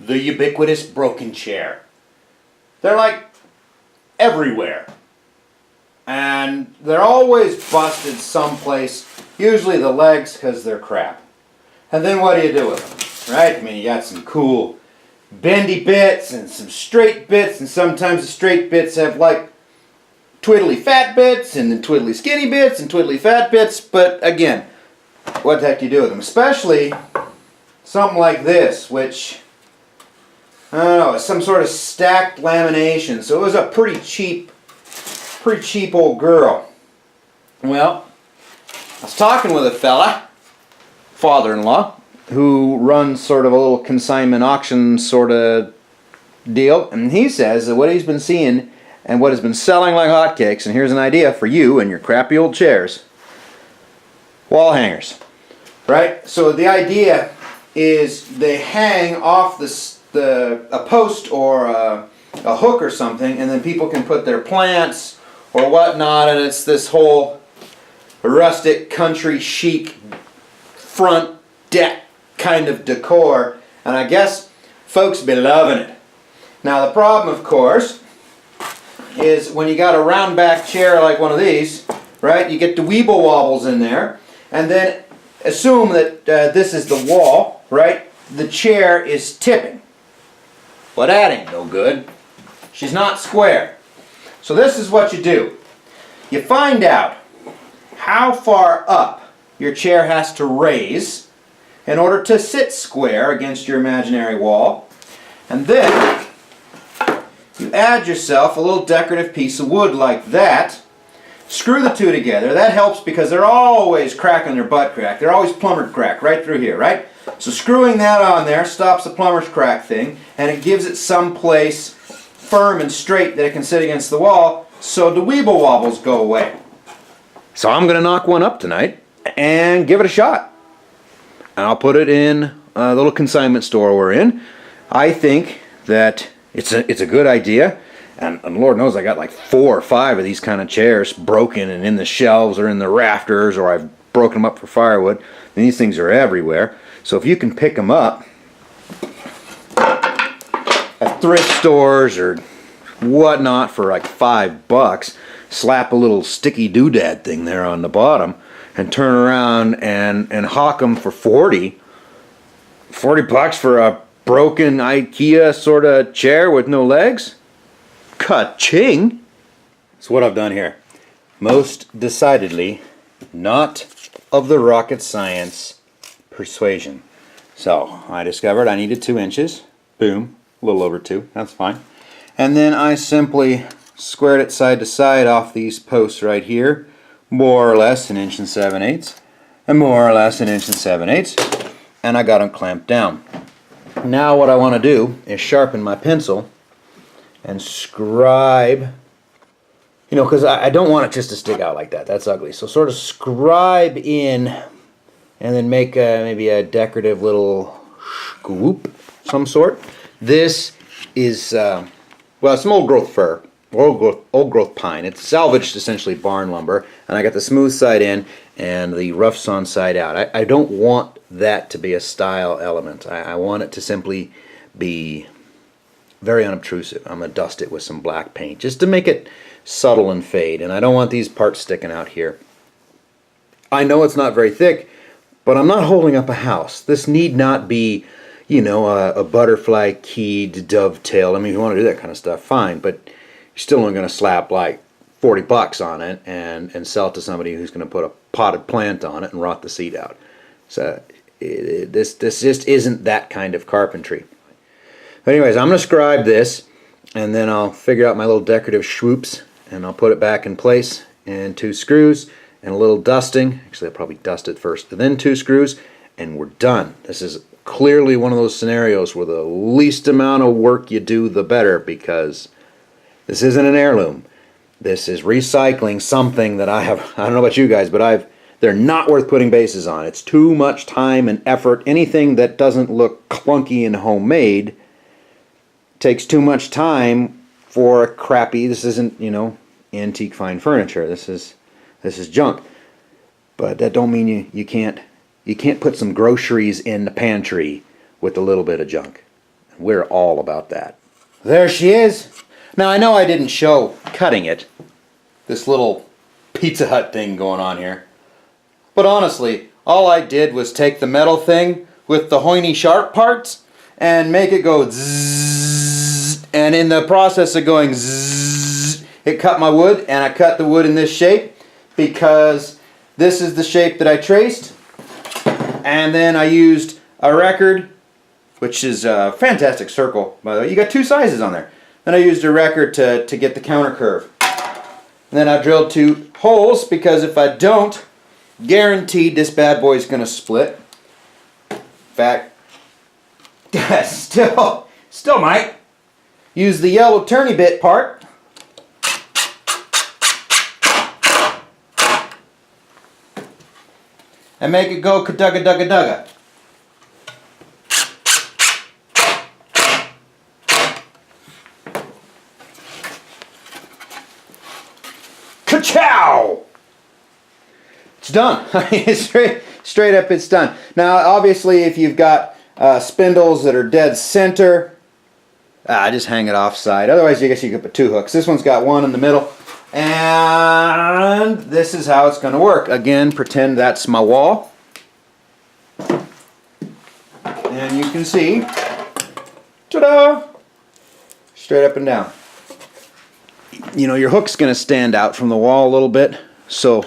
the ubiquitous broken chair. They're like everywhere. And they're always busted someplace, usually the legs because they're crap. And then what do you do with them, right? I mean, you got some cool bendy bits and some straight bits, and sometimes the straight bits have like twiddly fat bits and then twiddly skinny bits and twiddly fat bits. But again, what the heck do you do with them? Especially something like this, which, I don't know, it's some sort of stacked lamination. So it was a pretty cheap old girl. Well, I was talking with a fella, father-in-law, who runs sort of a little consignment auction sort of deal, and he says that what he's been seeing and what has been selling like hotcakes, and here's an idea for you and your crappy old chairs: wall hangers, right? So the idea is they hang off a post or a hook or something, and then people can put their plants or whatnot, and it's this whole rustic country chic front deck kind of decor, and I guess folks be loving it. Now the problem, of course, is when you got a round back chair like one of these, right, you get the weeble wobbles in there, and then assume that this is the wall, right, the chair is tipping. Well, that ain't no good. She's not square. So this is what you do. You find out how far up your chair has to raise in order to sit square against your imaginary wall. And then you add yourself a little decorative piece of wood like that. Screw the two together. That helps because they're always cracking their butt crack. They're always plumbered crack right through here, right? So screwing that on there stops the plumber's crack thing, and it gives it some place firm and straight that it can sit against the wall, so the weeble wobbles go away. So I'm going to knock one up tonight and give it a shot. And I'll put it in a little consignment store we're in. I think that it's a good idea, and Lord knows I got like 4 or 5 of these kind of chairs broken and in the shelves or in the rafters, or I've broken them up for firewood, and these things are everywhere. So if you can pick them up at thrift stores or whatnot for like $5, slap a little sticky doodad thing there on the bottom, and turn around and hawk them for $40 for a broken IKEA sort of chair with no legs? Ka-ching! So what I've done here, most decidedly not of the rocket science persuasion. So I discovered I needed 2 inches. Boom, a little over 2, that's fine. And then I simply squared it side to side off these posts right here, more or less 1 7/8 inches, and more or less 1 7/8 inches, and I got them clamped down. Now what I want to do is sharpen my pencil and scribe, you know, because I don't want it just to stick out like that. That's ugly. So sort of scribe in and then make maybe a decorative little scoop some sort. This is, well, some old growth fir, old growth pine. It's salvaged essentially barn lumber, and I got the smooth side in and the rough sawn side out. I don't want that to be a style element. I want it to simply be very unobtrusive. I'm going to dust it with some black paint just to make it subtle and fade, and I don't want these parts sticking out here. I know it's not very thick, but I'm not holding up a house. This need not be, you know, a butterfly keyed dovetail. I mean, if you want to do that kind of stuff, fine, but you're still only going to slap like $40 on it and sell it to somebody who's going to put a potted plant on it and rot the seed out. So this just isn't that kind of carpentry. But anyways, I'm going to scribe this, and then I'll figure out my little decorative swoops, and I'll put it back in place, and 2 screws and a little dusting. Actually, I'll probably dust it first, and then 2 screws, and we're done. This is clearly one of those scenarios where the least amount of work you do, the better, because this isn't an heirloom. This is recycling something that I don't know about you guys, but they're not worth putting bases on. It's too much time and effort. Anything that doesn't look clunky and homemade takes too much time for a crappy, this isn't, you know, antique fine furniture. This is junk. But that don't mean you can't put some groceries in the pantry with a little bit of junk. We're all about that. There she is. Now I know I didn't show cutting it. This little Pizza Hut thing going on here. But honestly, all I did was take the metal thing with the pointy sharp parts and make it go zzz. And in the process of going zzz, it cut my wood, and I cut the wood in this shape because this is the shape that I traced. And then I used a record, which is a fantastic circle, by the way. You got two sizes on there. Then I used a record to get the counter curve. And then I drilled 2 holes because if I don't, guaranteed this bad boy's gonna split. In fact, still might. Use the yellow turny bit part. And make it go kadugga dugga dugga. Ka-chow! It's done. straight up, it's done. Now, obviously, if you've got spindles that are dead center, just hang it offside. Otherwise, I guess you could put 2 hooks. This one's got 1 in the middle. And this is how it's going to work. Again, pretend that's my wall. And you can see, ta-da! Straight up and down. You know, your hook's going to stand out from the wall a little bit, so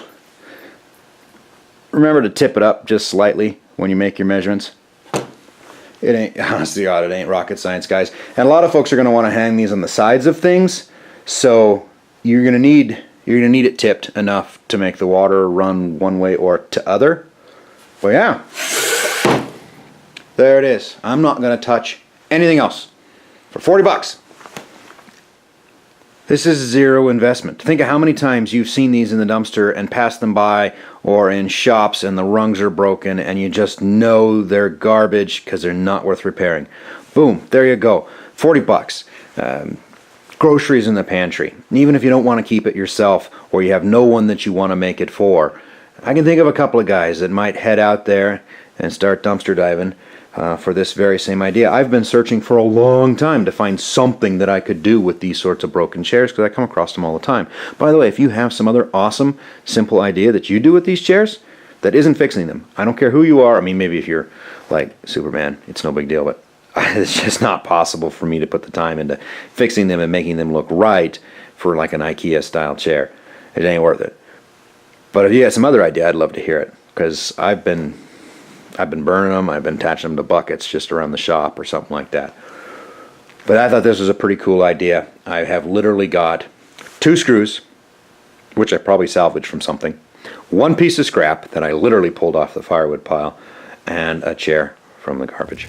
remember to tip it up just slightly when you make your measurements. It ain't, honestly, God, it ain't rocket science, guys. And a lot of folks are going to want to hang these on the sides of things, so you're going to need it tipped enough to make the water run one way or to other. Well, yeah, there it is. I'm not going to touch anything else for 40 bucks. This is zero investment. Think of how many times you've seen these in the dumpster and passed them by, or in shops and the rungs are broken and you just know they're garbage because they're not worth repairing. Boom, there you go. 40 bucks. Groceries in the pantry. And even if you don't want to keep it yourself, or you have no one that you want to make it for, I can think of a couple of guys that might head out there and start dumpster diving for this very same idea. I've been searching for a long time to find something that I could do with these sorts of broken chairs because I come across them all the time. By the way, if you have some other awesome, simple idea that you do with these chairs that isn't fixing them, I don't care who you are. I mean, maybe if you're like Superman, it's no big deal, but it's just not possible for me to put the time into fixing them and making them look right for like an IKEA style chair. It ain't worth it. But if you have some other idea, I'd love to hear it, because I've been burning them. I've been attaching them to buckets just around the shop or something like that. But I thought this was a pretty cool idea. I have literally got 2 screws, which I probably salvaged from something, 1 piece of scrap that I literally pulled off the firewood pile, and a chair from the garbage.